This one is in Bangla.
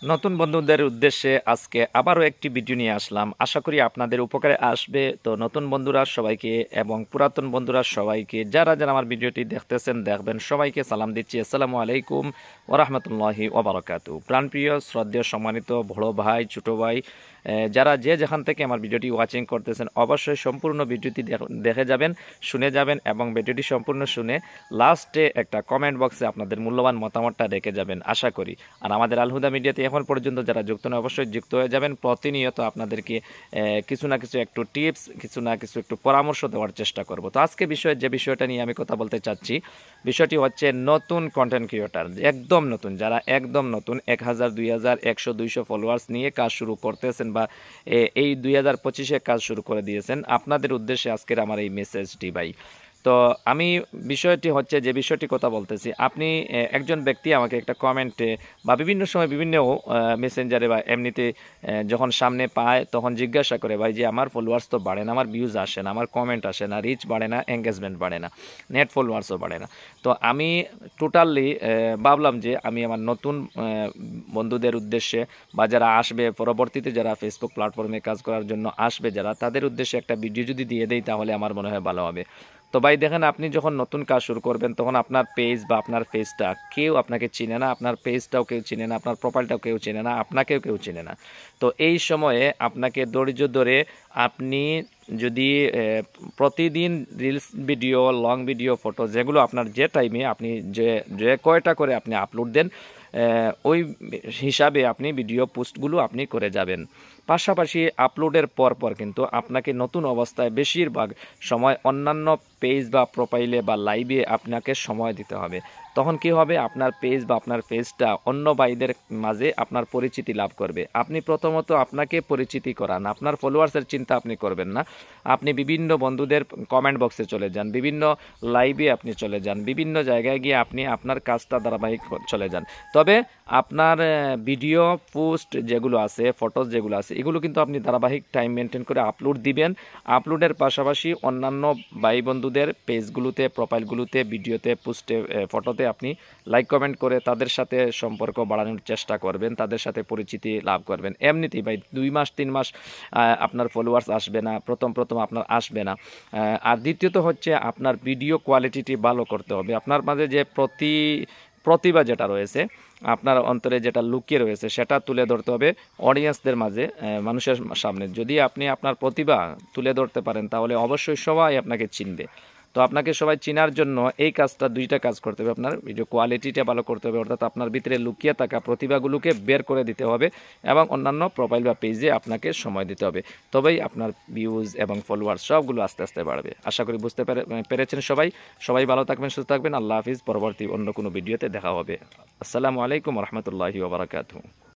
নতুন বন্ধুদের উদ্দেশ্যে আজকে আবারও একটি ভিডিও নিয়ে আসলাম। আশা করি আপনাদের উপকারে আসবে। তো নতুন বন্ধুরা সবাইকে এবং পুরাতন বন্ধুরা সবাইকে যারা যারা আমার ভিডিওটি দেখতেছেন দেখবেন সবাইকে সালাম দিচ্ছি। আসসালামু আলাইকুম ওয়া রাহমাতুল্লাহি ওয়া বারাকাতুহু। প্রাণপ্রিয় শ্রদ্ধেয় সম্মানিত বড় ভাই ছোট ভাই যারা যে যেখান থেকে আমার ভিডিওটি ওয়াচিং করতেছেন অবশ্যই সম্পূর্ণ ভিডিওটি দেখে যাবেন, শুনে যাবেন এবং ভিডিওটি সম্পূর্ণ শুনে লাস্টে একটা কমেন্ট বক্সে আপনাদের মূল্যবান মতামতটা রেখে যাবেন আশা করি। আর আমাদের আল হুদা মিডিয়াতে এখন পর্যন্ত যারা যুক্ত নয় অবশ্যই যুক্ত হয়ে যাবেন। প্রতিনিয়ত আপনাদেরকে কিছু না কিছু একটু টিপস, কিছু না কিছু একটু পরামর্শ দেওয়ার চেষ্টা করব। তো আজকে যে বিষয়টা নিয়ে আমি কথা বলতে চাচ্ছি, বিষয়টি হচ্ছে নতুন কন্টেন্ট ক্রিয়েটার, একদম নতুন, যারা একদম নতুন 1000, 2000, 100, 200 ফলোয়ার্স নিয়ে কাজ শুরু করতেছেন বা এই 2025-এ কাজ শুরু করে দিয়েছেন। আপনাদের উদ্দেশ্যে আজকের আমার এই মেসেজটি ভাই। তো আমি বিষয়টি হচ্ছে যে বিষয়টি কথা বলতেছি, আপনি একজন ব্যক্তি আমাকে একটা কমেন্টে বা বিভিন্ন সময় বিভিন্ন মেসেঞ্জারে বা এমনিতে যখন সামনে পায় তখন জিজ্ঞাসা করে, ভাই যে আমার ফলোয়ার্স তো বাড়ে না, আমার ভিউজ আসে না, আমার কমেন্ট আসে না, রিচ বাড়ে না, এঙ্গেজমেন্ট বাড়ে না, নেট ফলোয়ার্সও বাড়ে না। তো আমি টোটালি ভাবলাম যে আমি আমার নতুন বন্ধুদের উদ্দেশ্যে বা যারা আসবে পরবর্তীতে, যারা ফেসবুক প্ল্যাটফর্মে কাজ করার জন্য আসবে, যারা তাদের উদ্দেশ্যে একটা ভিডিও যদি দিয়ে দেই তাহলে আমার মনে হয় ভালো হবে। তো ভাই দেখেন, আপনি যখন নতুন কাজ শুরু করবেন তখন আপনার পেজ বা আপনার ফেসটা কেউ আপনাকে চিনে না, আপনার পেজটাও কেউ চিনে না, আপনার প্রোফাইলটাও কেউ চিনে না, আপনাকেও কেউ চিনে না। তো এই সময়ে আপনাকে ধৈর্য ধরে আপনি যদি প্রতিদিন reels video, long video, photo, যেগুলো আপনার যে টাইমে আপনি যে যে কয়টা করে আপনি আপলোড দেন ওই হিসাবে আপনি ভিডিও পোস্টগুলো আপনি করে যাবেন। পাশাপাশি আপলোডের পর কিন্তু আপনাকে নতুন অবস্থায় বেশিরভাগ সময় অন্যান্য পেজ বা প্রোফাইলে বা লাইভে আপনাকে সময় দিতে হবে। তখন কি হবে, আপনার পেজ বা আপনার পেজটা অন্য ভাইদের মাঝে আপনার পরিচিতি লাভ করবে। আপনি প্রথমত আপনাকে পরিচিতি করান, আপনার ফলোয়ার্সের চিন্তা আপনি করবেন না। আপনি বিভিন্ন বন্ধুদের কমেন্ট বক্সে চলে যান, বিভিন্ন লাইভে আপনি চলে যান, বিভিন্ন জায়গায় গিয়ে আপনি আপনার কাজটা ধারাবাহিক চলে যান। তবে আপনার ভিডিও পোস্ট যেগুলো আছে, ফটোজ যেগুলো আছে, এগুলো কিন্তু আপনি ধারাবাহিক টাইম মেনটেন করে আপলোড দিবেন। আপলোডের পাশাপাশি অন্যান্য ভাই বন্ধুদের পেজগুলোতে, প্রোফাইলগুলোতে, ভিডিওতে, পোস্টে, ফটোতে আপনি লাইক কমেন্ট করে তাদের সাথে সম্পর্ক বাড়ানোর চেষ্টা করবেন, তাদের সাথে পরিচিতি লাভ করবেন। এমনিতেই ভাই 2 মাস 3 মাস আপনার ফলোয়ার্স আসবে না, প্রথম আপনার আসবে না। আর দ্বিতীয়ত হচ্ছে আপনার ভিডিও কোয়ালিটিটি ভালো করতে হবে। আপনার মাঝে যে প্রতিভা যেটা রয়েছে, আপনার অন্তরে যেটা লুকিয়ে রয়েছে, সেটা তুলে ধরতে হবে অডিয়েন্সদের মাঝে, মানুষের সামনে। যদি আপনি আপনার প্রতিভা তুলে ধরতে পারেন তাহলে অবশ্যই সবাই আপনাকে চিনবে। তো আপনাকে সবাই চেনার জন্য এই কাজটা, দুইটা কাজ করতে হবে। আপনার ভিডিও কোয়ালিটিটা ভালো করতে হবে, অর্থাৎ আপনার ভিতরে লুকিয়ে থাকা প্রতিভাগুলোকে বের করে দিতে হবে এবং অন্যান্য প্রোফাইল বা পেজে আপনাকে সময় দিতে হবে। তবেই আপনার ভিউজ এবং ফলোয়ার্স সবগুলো আস্তে আস্তে বাড়বে। আশা করি বুঝতে পেরেছেন সবাই। সবাই ভালো থাকবেন, সুস্থ থাকবেন। আল্লাহ হাফিজ। পরবর্তী অন্য কোনো ভিডিওতে দেখা হবে। আসসালামু আলাইকুম ওয়া রাহমাতুল্লাহি ওয়া বারাকাতুহু।